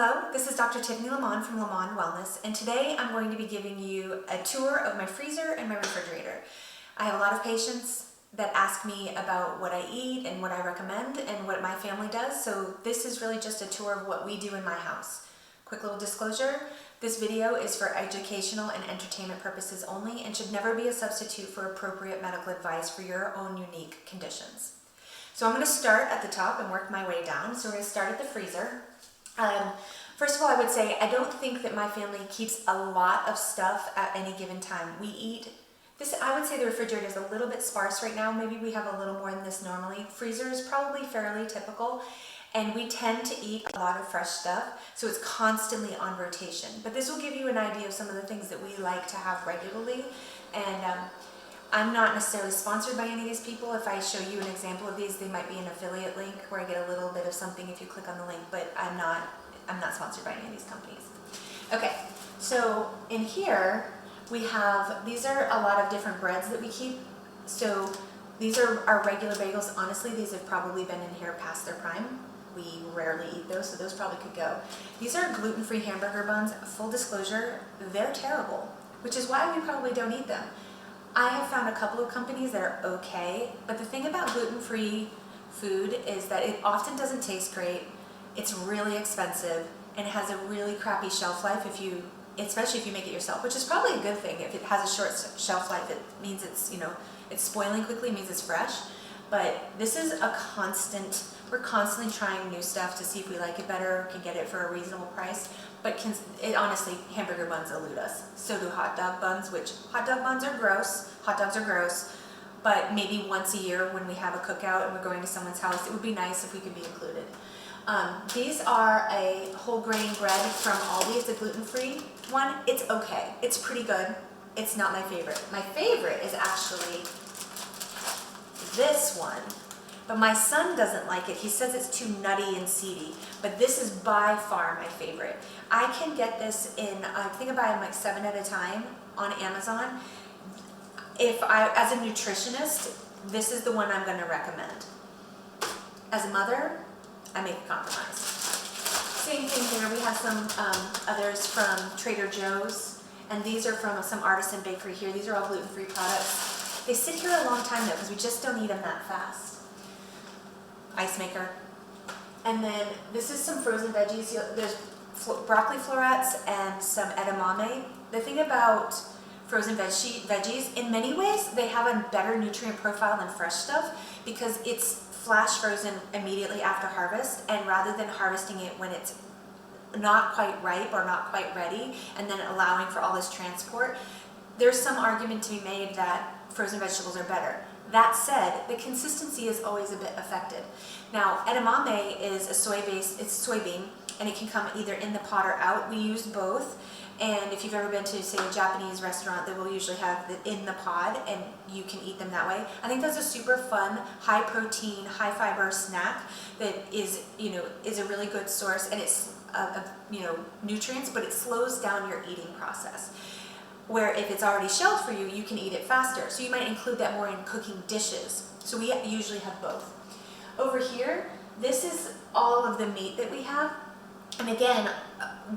Hello, this is Dr. Tiffany Lamont from Lamont Wellness, and today I'm going to be giving you a tour of my freezer and my refrigerator. I have a lot of patients that ask me about what I eat and what I recommend and what my family does, so this is really just a tour of what we do in my house. Quick little disclosure, this video is for educational and entertainment purposes only and should never be a substitute for appropriate medical advice for your own unique conditions. So I'm going to start at the top and work my way down. So we're going to start at the freezer. First of all, I would say I don't think that my family keeps a lot of stuff at any given time. We eat this. I would say the refrigerator is a little bit sparse right now. Maybe we have a little more than this normally. Freezer is probably fairly typical, and we tend to eat a lot of fresh stuff, so it's constantly on rotation. But this will give you an idea of some of the things that we like to have regularly. And I'm not necessarily sponsored by any of these people. If I show you an example of these, they might be an affiliate link where I get a little bit of something if you click on the link, but I'm not sponsored by any of these companies. Okay, so in here we have, these are a lot of different breads that we keep. So these are our regular bagels. Honestly, these have probably been in here past their prime. We rarely eat those, so those probably could go. These are gluten-free hamburger buns. Full disclosure, they're terrible, which is why we probably don't eat them. I have found a couple of companies that are okay, but the thing about gluten-free food is that it often doesn't taste great, it's really expensive, and it has a really crappy shelf life especially if you make it yourself, which is probably a good thing. If it has a short shelf life, it means it's spoiling quickly, it means it's fresh. But this is a constant, we're constantly trying new stuff to see if we like it better, can get it for a reasonable price. But honestly, hamburger buns elude us. So do hot dog buns, which hot dog buns are gross. Hot dogs are gross. But maybe once a year when we have a cookout and we're going to someone's house, it would be nice if we could be included. These are a whole grain bread from Aldi. It's a gluten-free one. It's okay. It's pretty good. It's not my favorite. My favorite is actually this one. But my son doesn't like it. He says it's too nutty and seedy. But this is by far my favorite. I can get this in, I think I buy them like 7 at a time on Amazon. As a nutritionist, this is the one I'm going to recommend. As a mother, I make a compromise. Same thing here. We have some others from Trader Joe's, and these are from some artisan bakery here. These are all gluten-free products. They sit here a long time though, because we just don't eat them that fast. Ice maker. And then this is some frozen veggies. There's broccoli florets and some edamame. The thing about frozen veggies, in many ways, they have a better nutrient profile than fresh stuff because it's flash frozen immediately after harvest, and rather than harvesting it when it's not quite ripe or not quite ready and then allowing for all this transport, there's some argument to be made that frozen vegetables are better. That said, the consistency is always a bit affected. Now, edamame is a it's soybean, and it can come either in the pod or out. We use both, and if you've ever been to, say, a Japanese restaurant, they will usually have it in the pod, and you can eat them that way. I think that's a super fun, high protein, high fiber snack that is a really good source, and it's nutrients, but it slows down your eating process. Where if it's already shelled for you, you can eat it faster. So you might include that more in cooking dishes. So we usually have both. Over here, this is all of the meat that we have. And again,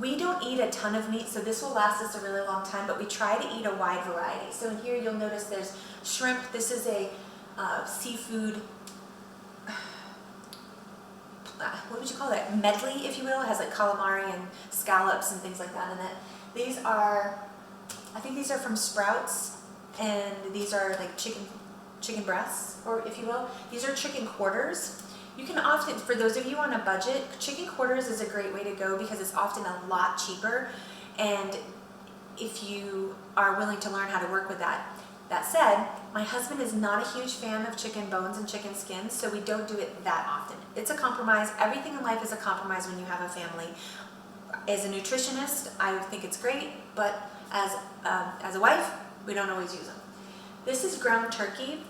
we don't eat a ton of meat, so this will last us a really long time, but we try to eat a wide variety. So in here, you'll notice there's shrimp. This is a seafood, what would you call that? Medley, if you will. It has like calamari and scallops and things like that in it. These are, I think these are from Sprouts, and these are like chicken breasts, or if you will. These are chicken quarters. You can often, for those of you on a budget, chicken quarters is a great way to go because it's often a lot cheaper, and if you are willing to learn how to work with that. That said, my husband is not a huge fan of chicken bones and chicken skins, so we don't do it that often. It's a compromise. Everything in life is a compromise when you have a family. As a nutritionist, I think it's great, but as a wife, we don't always use them. This is ground turkey.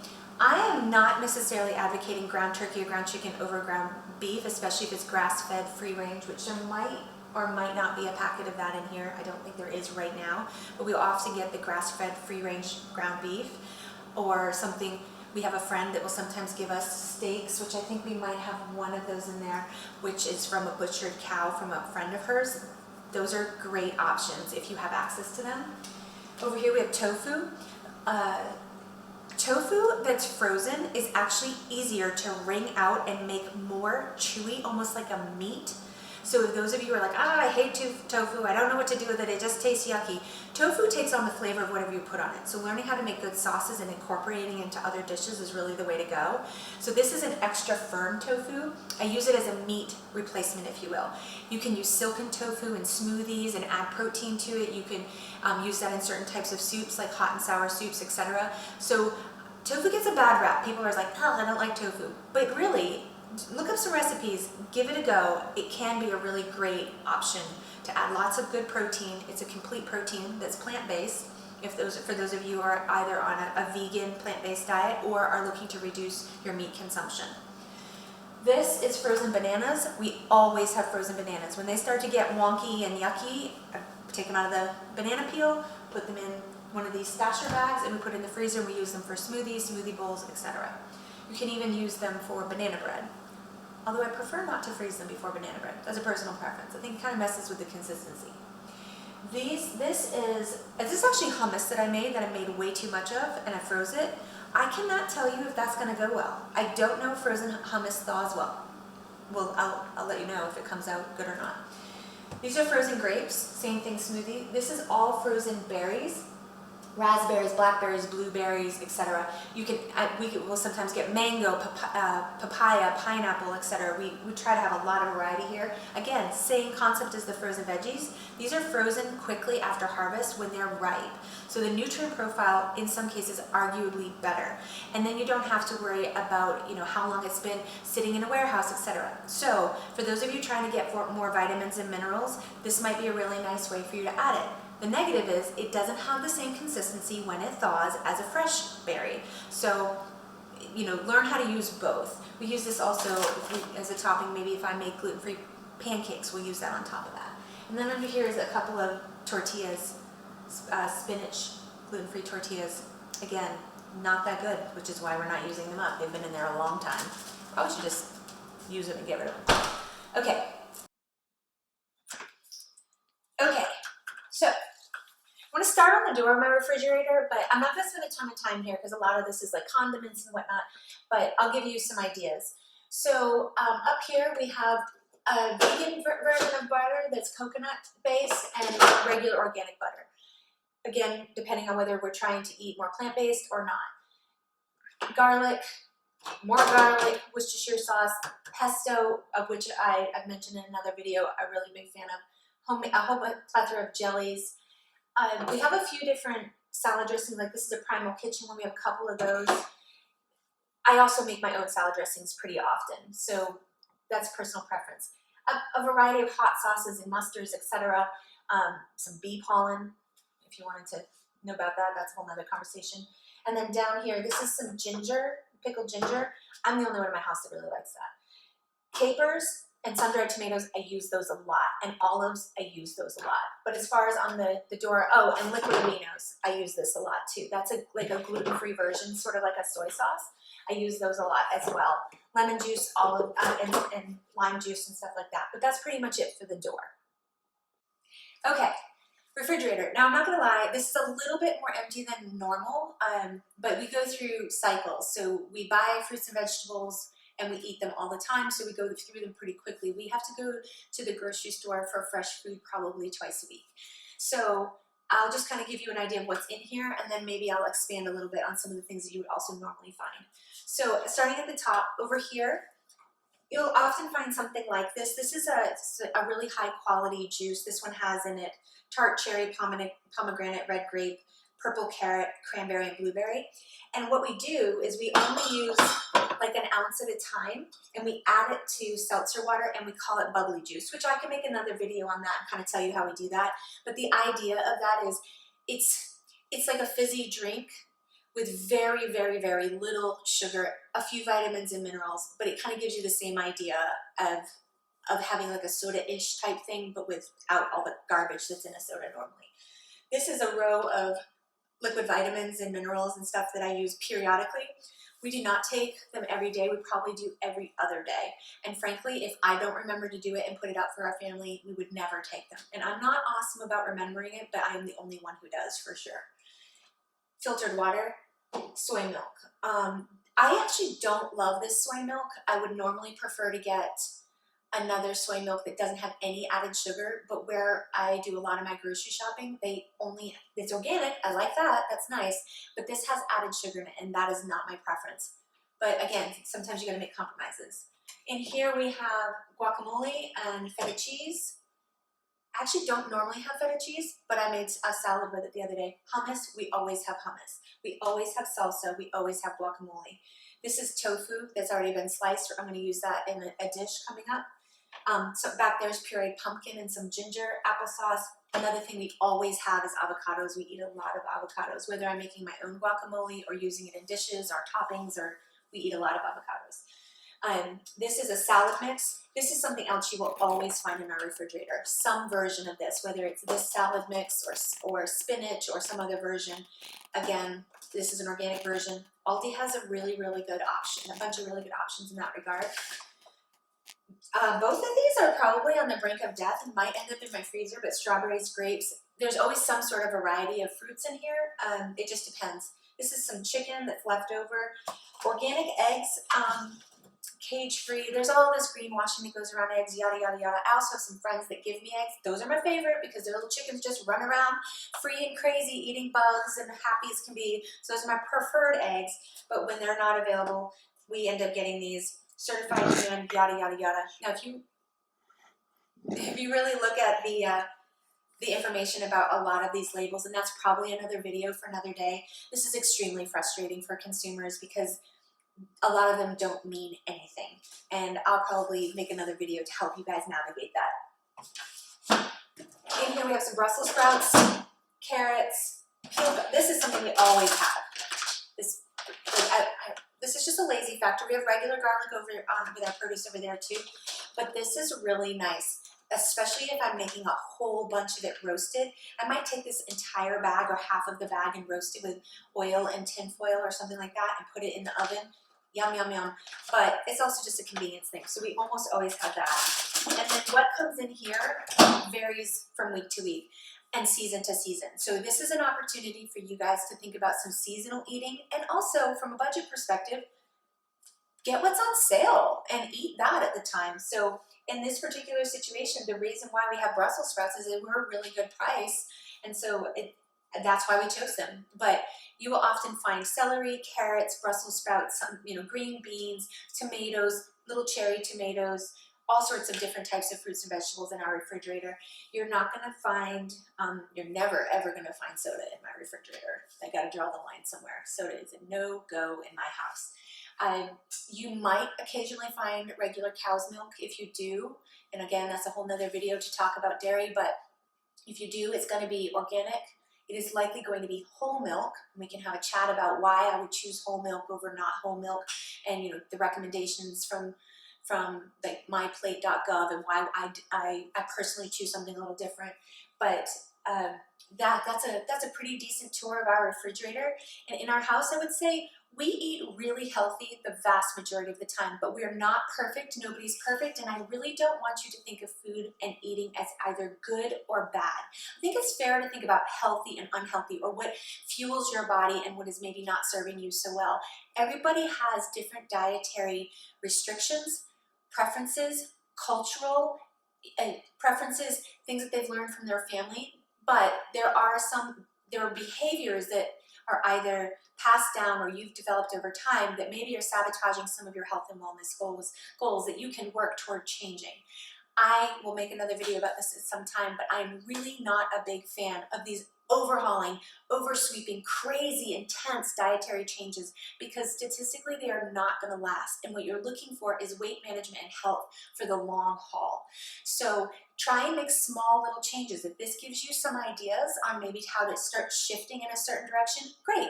I am not necessarily advocating ground turkey or ground chicken over ground beef, especially if it's grass-fed, free-range, which there might or might not be a packet of that in here. I don't think there is right now, but we often get the grass-fed, free-range ground beef or something. We have a friend that will sometimes give us steaks, which I think we might have one of those in there, which is from a butchered cow from a friend of hers. Those are great options if you have access to them. Over here we have tofu. Tofu that's frozen is actually easier to wring out and make more chewy, almost like a meat. So if those of you who are like, I hate tofu, I don't know what to do with it, it just tastes yucky. Tofu takes on the flavor of whatever you put on it. So learning how to make good sauces and incorporating into other dishes is really the way to go. So this is an extra firm tofu. I use it as a meat replacement, if you will. You can use silken tofu in smoothies and add protein to it. You can use that in certain types of soups, like hot and sour soups, etc. So tofu gets a bad rap. People are like, oh, I don't like tofu. But really, look up some recipes, give it a go. It can be a really great option to add lots of good protein. It's a complete protein that's plant-based. For those of you who are either on a vegan plant-based diet or are looking to reduce your meat consumption. This is frozen bananas. We always have frozen bananas. When they start to get wonky and yucky, I take them out of the banana peel, put them in one of these stasher bags, and we put it in the freezer, and we use them for smoothies, smoothie bowls, etc. You can even use them for banana bread. Although I prefer not to freeze them before banana bread. That's a personal preference. I think it kind of messes with the consistency. This is actually hummus that I made way too much of, and I froze it. I cannot tell you if that's going to go well. I don't know if frozen hummus thaws well. Well, I'll let you know if it comes out good or not. These are frozen grapes, same thing, smoothie. This is all frozen berries. Raspberries, blackberries, blueberries, etc. We will sometimes get mango, papaya, pineapple, etc. We try to have a lot of variety here. Again, same concept as the frozen veggies. These are frozen quickly after harvest when they're ripe. So the nutrient profile in some cases arguably better. And then you don't have to worry about how long it's been sitting in a warehouse, etc. So for those of you trying to get more vitamins and minerals, this might be a really nice way for you to add it. The negative is it doesn't have the same consistency when it thaws as a fresh berry. So, learn how to use both. We use this also as a topping. Maybe if I make gluten-free pancakes, we'll use that on top of that. And then under here is a couple of tortillas, spinach gluten-free tortillas. Again, not that good, which is why we're not using them up. They've been in there a long time. Probably should just use them and get rid of them. Okay. So, I want to start on the door of my refrigerator, but I'm not going to spend a ton of time here because a lot of this is like condiments and whatnot, but I'll give you some ideas. So up here we have a vegan version of butter that's coconut based and regular organic butter. Again, depending on whether we're trying to eat more plant-based or not. Garlic, more garlic, Worcestershire sauce, pesto, of which I've mentioned in another video, a really big fan of, a whole plethora of jellies. We have a few different salad dressings, like this is a Primal Kitchen one, we have a couple of those. I also make my own salad dressings pretty often, so that's personal preference. A variety of hot sauces and mustards, etc. Some bee pollen, if you wanted to know about that, that's a whole nother conversation. And then down here, this is some ginger, pickled ginger. I'm the only one in my house that really likes that. Capers and sun-dried tomatoes, I use those a lot. And olives, I use those a lot. But as far as on the door, oh, and liquid aminos, I use this a lot too. That's like a gluten-free version, sort of like a soy sauce. I use those a lot as well. Lemon juice, olive, and lime juice and stuff like that. But that's pretty much it for the door. Okay, refrigerator. Now, I'm not gonna lie, this is a little bit more empty than normal, but we go through cycles. So we buy fruits and vegetables and we eat them all the time, so we go through them pretty quickly. We have to go to the grocery store for fresh food probably twice a week. So I'll just kind of give you an idea of what's in here, and then maybe I'll expand a little bit on some of the things that you would also normally find. So starting at the top, over here, you'll often find something like this. This is a really high quality juice. This one has in it tart cherry, pomegranate, red grape, purple carrot, cranberry, and blueberry. And what we do is we only use like an ounce at a time, and we add it to seltzer water, and we call it bubbly juice, which I can make another video on that and kind of tell you how we do that. But the idea of that is it's like a fizzy drink with very, very, very little sugar, a few vitamins and minerals, but it kind of gives you the same idea of having like a soda-ish type thing, but without all the garbage that's in a soda normally. This is a row of liquid vitamins and minerals and stuff that I use periodically. We do not take them every day. We probably do every other day. And frankly, if I don't remember to do it and put it out for our family, we would never take them. And I'm not awesome about remembering it, but I am the only one who does for sure. Filtered water, soy milk. I actually don't love this soy milk. I would normally prefer to get another soy milk that doesn't have any added sugar, but where I do a lot of my grocery shopping, it's organic, I like that, that's nice, but this has added sugar in it, and that is not my preference. But again, sometimes you gotta make compromises. In here we have guacamole and feta cheese. I actually don't normally have feta cheese, but I made a salad with it the other day. Hummus, we always have hummus. We always have salsa, we always have guacamole. This is tofu that's already been sliced. I'm gonna use that in a dish coming up. So back there's pureed pumpkin and some ginger, applesauce. Another thing we always have is avocados. We eat a lot of avocados, whether I'm making my own guacamole or using it in dishes or toppings, or we eat a lot of avocados. This is a salad mix. This is something else you will always find in our refrigerator. Some version of this, whether it's this salad mix or spinach or some other version. Again, this is an organic version. Aldi has a really, really good option, a bunch of really good options in that regard. Both of these are probably on the brink of death and might end up in my freezer, but strawberries, grapes, there's always some sort of variety of fruits in here. It just depends. This is some chicken that's left over. Organic eggs, cage-free. There's all this greenwashing that goes around eggs, yada, yada, yada. I also have some friends that give me eggs. Those are my favorite because their little chickens just run around free and crazy, eating bugs and happy as can be. So those are my preferred eggs, but when they're not available, we end up getting these certified human, yada, yada, yada. Now, if you really look at the information about a lot of these labels, and that's probably another video for another day, this is extremely frustrating for consumers because a lot of them don't mean anything. And I'll probably make another video to help you guys navigate that. In here we have some Brussels sprouts, carrots, this is something we always have. This is just a lazy factor. We have regular garlic over with our produce over there too, but this is really nice, especially if I'm making a whole bunch of it roasted. I might take this entire bag or half of the bag and roast it with oil and tin foil or something like that and put it in the oven. Yum, yum, yum. But it's also just a convenience thing, so we almost always have that. And then what comes in here varies from week to week and season to season. So this is an opportunity for you guys to think about some seasonal eating, and also from a budget perspective, get what's on sale and eat that at the time. So in this particular situation, the reason why we have Brussels sprouts is they were a really good price, and so that's why we chose them. But you will often find celery, carrots, Brussels sprouts, some, green beans, tomatoes, little cherry tomatoes, all sorts of different types of fruits and vegetables in our refrigerator. You're not gonna find, you're never ever gonna find soda in my refrigerator. I gotta draw the line somewhere. Soda is a no-go in my house. You might occasionally find regular cow's milk. If you do, and again, that's a whole nother video to talk about dairy, but if you do, it's gonna be organic. It is likely going to be whole milk. We can have a chat about why I would choose whole milk over not whole milk, and the recommendations from like myplate.gov and why I personally choose something a little different. But that's a pretty decent tour of our refrigerator. And in our house, I would say we eat really healthy the vast majority of the time, but we are not perfect. Nobody's perfect, and I really don't want you to think of food and eating as either good or bad. I think it's fair to think about healthy and unhealthy, or what fuels your body and what is maybe not serving you so well. Everybody has different dietary restrictions, preferences, cultural preferences, things that they've learned from their family, but there are behaviors that are either passed down or you've developed over time that maybe are sabotaging some of your health and wellness goals that you can work toward changing. I will make another video about this at some time, but I'm really not a big fan of these overhauling, oversweeping, crazy, intense dietary changes, because statistically they are not going to last. And what you're looking for is weight management and health for the long haul. So try and make small little changes. If this gives you some ideas on maybe how to start shifting in a certain direction, great.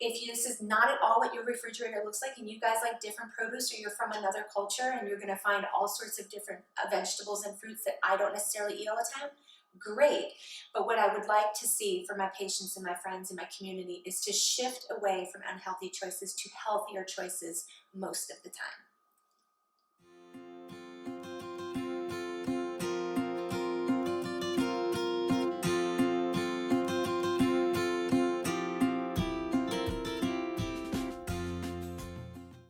If this is not at all what your refrigerator looks like and you guys like different produce, or you're from another culture and you're going to find all sorts of different vegetables and fruits that I don't necessarily eat all the time, great. But what I would like to see for my patients and my friends and my community is to shift away from unhealthy choices to healthier choices most of the time.